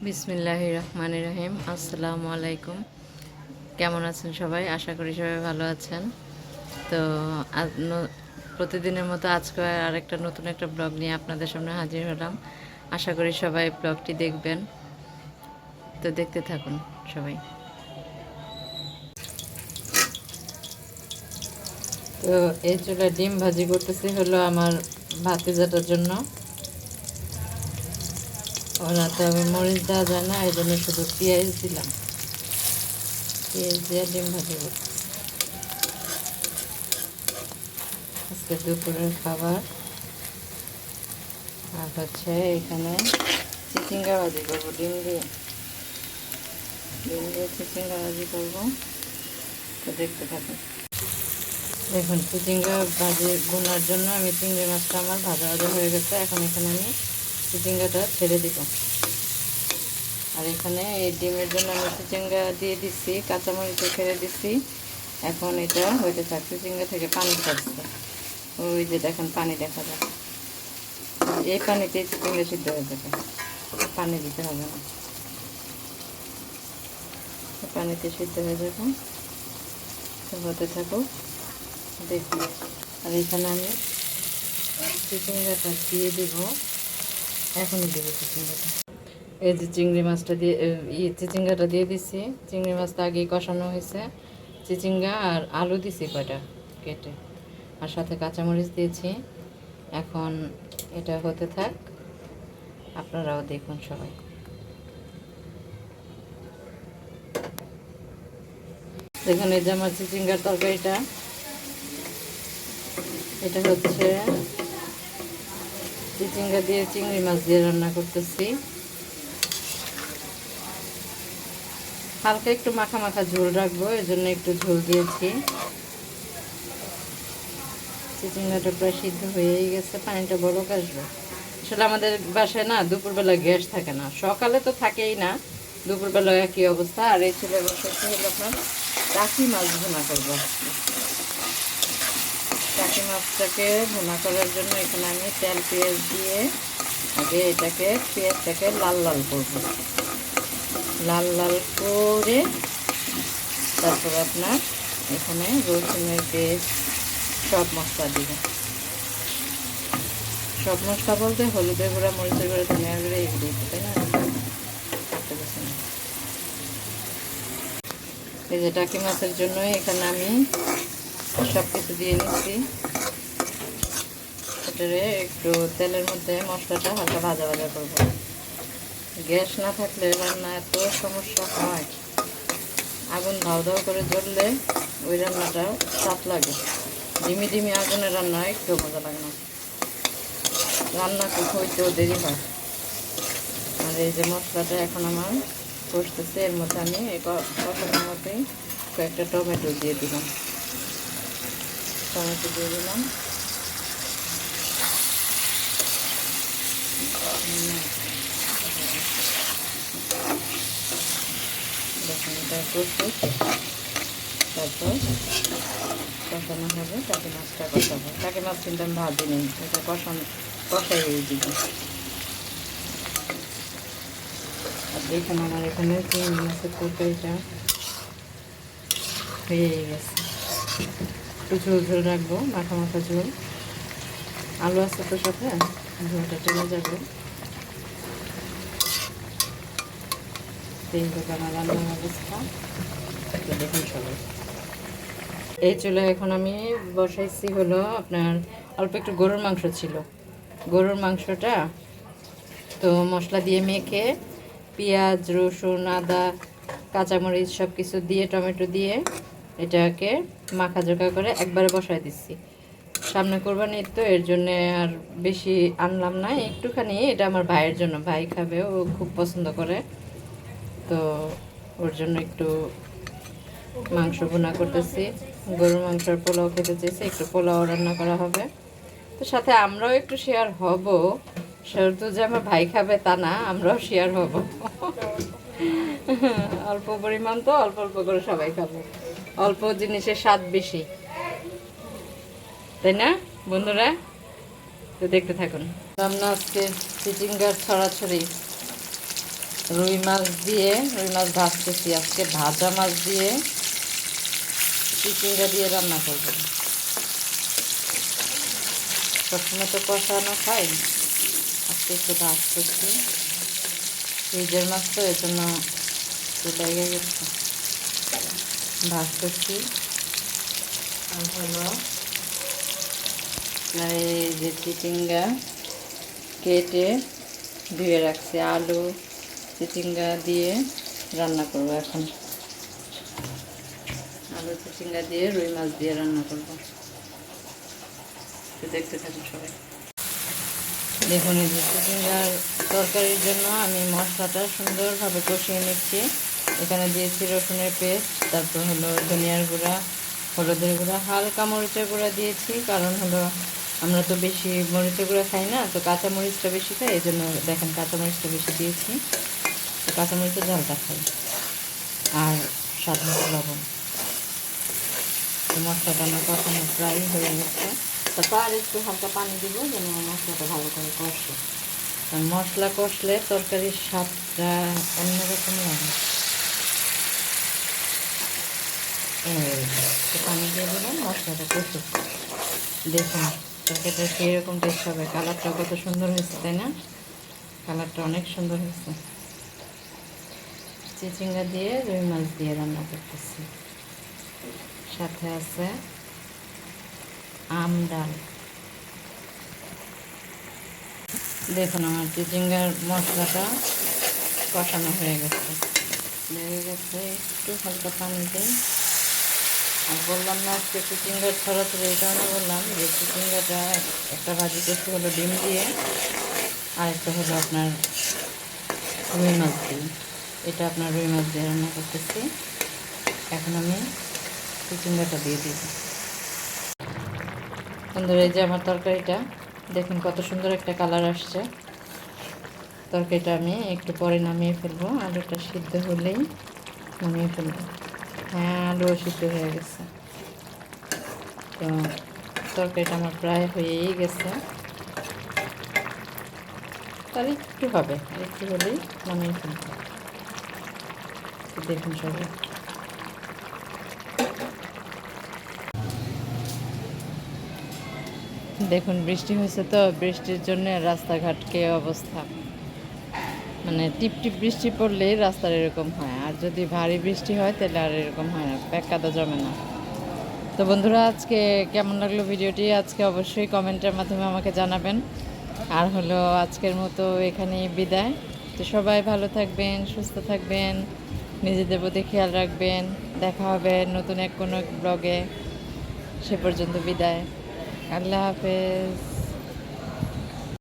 বিসমিল্লাহির রহমানির রহিম। আসসালামু আলাইকুম। কেমন আছেন সবাই? আশা করি সবাই ভালো আছেন। তো প্রতিদিনের মতো আজকে আরেকটা নতুন একটা ব্লগ নিয়ে আপনাদের সামনে হাজির হলাম। আশা করি সবাই ব্লগটি দেখবেন। তো দেখতে থাকুন সবাই। তো এই চুলায় ডিম ভাজি করতেছি হলো আমার ভাতিজাটার জন্য। ওরা তো আমি মরিচ দেওয়া যায় না, এই জন্য শুধু পেঁয়াজ দিলাম। পেঁয়াজ দিয়ে ডিম ভাজি করছি। আজকে দুপুরের খাবার। আর হচ্ছে এখানে চিচিঙ্গা ভাজি করবো ডিম দিয়ে চিচিঙ্গা ভাজি করবো। তো দেখতে থাকুন। দেখুন, চিচিঙ্গা ভাজি বোনার জন্য আমি চিংড়ি মাছটা আমার ভাজা ভাজা হয়ে গেছে। এখন এখানে আমি চিচিঙ্গাটা ছেড়ে দিব। আর এখানে এই ডিমের জন্য আমি চিচিঙ্গা দিয়ে দিচ্ছি, কাঁচামরিচও ছেড়ে দিচ্ছি। এখন এটা হইতে থাক। চিচিঙ্গা থেকে পানি ছাড়ছে, ওই যে দেখেন পানি দেখা যায়। এই পানিতেই চিচিঙ্গা সিদ্ধ হয়ে যাবে, পানি দিতে হবে না। পানিতে সিদ্ধ হয়ে যাবে, হতে থাকুক, দেখুন। আর এখানে আমি চিচিঙ্গাটা দিয়ে দিব, এখনই দেবো চিচিঙ্গাটা। এই যে চিংড়ি মাছটা দিয়ে চিচিঙ্গাটা দিয়ে দিচ্ছি। চিংড়ি মাছটা আগেই কষানো হয়েছে। চিচিঙ্গা আর আলু দিছি কয়টা কেটে, আর সাথে কাঁচামরিচ দিয়েছি। এখন এটা হতে থাক, আপনারাও দেখুন সবাই। দেখুন, এই যে আমার চিচিঙ্গার তরকারিটা, এটা হচ্ছে চিচিঙ্গা দিয়ে চিংড়ি মাছ দিয়ে রান্না করতেছি। হালকা একটু মাখা মাখা ঝোল রাখবো, এর জন্য একটু ঝোল দিয়েছি। চিচিঙ্গাটা প্রায় সিদ্ধ হয়েই গেছে, পানিটা বলক আসবে। আসলে আমাদের বাসায় না দুপুরবেলা গ্যাস থাকে না, সকালে তো থাকেই না, দুপুরবেলা একই অবস্থা। আর এই ছেলে বসেছে হলো আপনার টাকি মাছ ভুনা করবো। টাকি মাছটাকে ভুনা করার জন্য এখানে আমি তেল পেঁয়াজ দিয়ে আগে পেঁয়াজটাকে লাল লাল করব। লাল লাল করে তারপর আপনার এখানে রসুনের পেস্ট, সব মশলা দিব। সব মশলা বলতে হলুদের গুঁড়া, মরিচের গুঁড়া, ধনিয়ার গুঁড়া এগুলো দিতে, তাই না? এই যে টাকি মাছের জন্য এখানে আমি সব কিছু দিয়ে নিচ্ছি। এটারে একটু তেলের মধ্যে মশলাটা হালকা ভাজা ভাজা করব। গ্যাস না থাকলে রান্না এত সমস্যা হয়, আগুন ধাও ধাও করে জ্বললে ওই রান্নাটা স্বাদ লাগে। ধিমি ধিমি আগুনে রান্না একটু মজা লাগে না, রান্না হইতেও দেরি হয়। আর এই যে মশলাটা এখন আমার কষতেছে, এর মধ্যে আমি এই কষানোর মধ্যেই কয়েকটা টমেটো দিয়ে দিলাম। দেখুন, এটা কষুক, তারপর কষানো হবে। টাকি মাছটা কষাবো। টাকি মাছ কিন্তু আমি ভাজি নেই, এটা কষাই দিব। আর দেখুন, আমার এখানে চিংড়ি মাছের তরকারিটা হয়ে গেছে। একটু ঝোল ঝোল রাখবো, মাখা মাখা ঝোল। আলু আছে তো সাথে, ঝোলটা টেনে যাবে। এই হলো আমার রান্নার অবস্থা। দেখুন সবাই। এই চুলায় এখন আমি বসাইছি হলো আপনার অল্প একটু গরুর মাংস ছিল। গরুর মাংসটা তো মশলা দিয়ে মেখে পেঁয়াজ, রসুন, আদা, কাঁচামরিচ সব কিছু দিয়ে, টমেটো দিয়ে এটাকে মাখা জোখা করে একবারে বসাই দিচ্ছি। সামনে কোরবানি তো, এর জন্যে আর বেশি আনলাম না, একটুখানি। এটা আমার ভাইয়ের জন্য, ভাই খাবে, ও খুব পছন্দ করে। তো ওর জন্য একটু মাংস ভুনা করতেছি। গরুর মাংসের পোলাও খেতে চেয়েছে, একটু পোলাও রান্না করা হবে। তো সাথে আমরাও একটু শেয়ার হব। শুধু যে আমার ভাই খাবে তা না, আমরাও শেয়ার হব। অল্প পরিমাণ তো, অল্প অল্প করে সবাই খাবো। অল্প জিনিসের স্বাদ বেশি, তাই না বন্ধুরা? তো দেখতে থাকুন রান্না। আজকে চিচিঙ্গার ছড়াছড়ি। রুই মাছ দিয়ে রুই মাছ ভাজতেছি আজকে, ভাজা মাছ দিয়ে চিচিঙ্গা দিয়ে রান্না করব। সবসময় তো কষানো খাই, আজকে একটু ভাজতেছি। ফ্রিজের মাছ তো এর জন্য একটু লেগে গেছে, ভাজতেছি। আর হলো এই যে চিচিঙ্গা কেটে ধুয়ে রাখছি, আলু চিচিঙ্গা দিয়ে রান্না করব এখন। আলু চিচিঙ্গা দিয়ে রুই মাছ দিয়ে রান্না করব, একটু দেখতে থাকুন সবাই। দেখুন এই যে চিচিঙ্গার তরকারির জন্য আমি মশলাটা সুন্দরভাবে কষিয়ে নিচ্ছি। এখানে দিয়েছি রসুনের পেস্ট, তারপর হলো ধনিয়ার গুঁড়া, হলুদের গুঁড়া, হালকা মরিচের গুঁড়া দিয়েছি, কারণ হলো আমরা তো বেশি মরিচের গুঁড়া খাই না, তো কাঁচা মরিচটা বেশি খাই, এই জন্য দেখেন কাঁচা মরিচটা বেশি দিয়েছি, তো কাঁচা মরিচের ঝালটা খাই। আর স্বাদ মতো লবণ। তো মশলাটা আমার কষানো প্রায় হয়ে গেছে, তারপর আর একটু হালকা পানি দিব যেন মশলাটা ভালো করে কষে। কারণ মশলা কষলে তরকারির স্বাদটা অন্যরকম লাগে। পানি দিয়ে দিলাম, মশলাটা কষুক। দেখুন তরকারিটা কীরকম টেস্ট হবে, কালারটা কত সুন্দর হয়েছে তাই না? কালারটা অনেক সুন্দর হয়েছে। চিচিঙ্গা দিয়ে রুই মাছ দিয়ে রান্না করতেছি, সাথে আছে আম ডাল। দেখুন আমার চিচিঙ্গার মশলাটা কষানো হয়ে গেছে, লেগে গেছে, একটু হালকা পানি দিই। আর বললাম না আজকে চিচিঙ্গার ছড়াছড়ি, এই কারণে বললাম যে চিচিঙ্গাটা একটা ভাজি করতে হলো ডিম দিয়ে, আর একটা হলো আপনার রুই মাছ দিয়ে। এটা আপনার রুই মাছ দিয়ে রান্না করতেছি। এখন আমি চিচিঙ্গাটা দিয়ে দিই। সুন্দর এই যে আমার তরকারিটা দেখুন কত সুন্দর একটা কালার আসছে। তরকারিটা আমি একটু পরে নামিয়ে ফেলবো, আলুটা সিদ্ধ হলেই নামিয়ে ফেলবো। হ্যাঁ, আলুও সিদ্ধ হয়ে গেছে। তো তরকারিটা আমার প্রায় হয়েই গেছে, তার একটু হবে, একটু হলেই নামিয়ে ফেলবো। দেখুন সবাই, দেখুন বৃষ্টি হয়েছে তো, বৃষ্টির জন্য রাস্তাঘাট কে অবস্থা, মানে টিপ টিপ বৃষ্টি পড়লেই রাস্তার এরকম হয়, আর যদি ভারী বৃষ্টি হয় তাহলে আর এরকম হয় না, কাদা জমে না। তো বন্ধুরা আজকে কেমন লাগলো ভিডিওটি আজকে অবশ্যই কমেন্টের মাধ্যমে আমাকে জানাবেন। আর হলো আজকের মতো এখানেই বিদায়। তো সবাই ভালো থাকবেন, সুস্থ থাকবেন, নিজেদের প্রতি খেয়াল রাখবেন। দেখা হবে নতুন কোনো ব্লগে। সে পর্যন্ত বিদায়, আল্লাহ হাফেজ।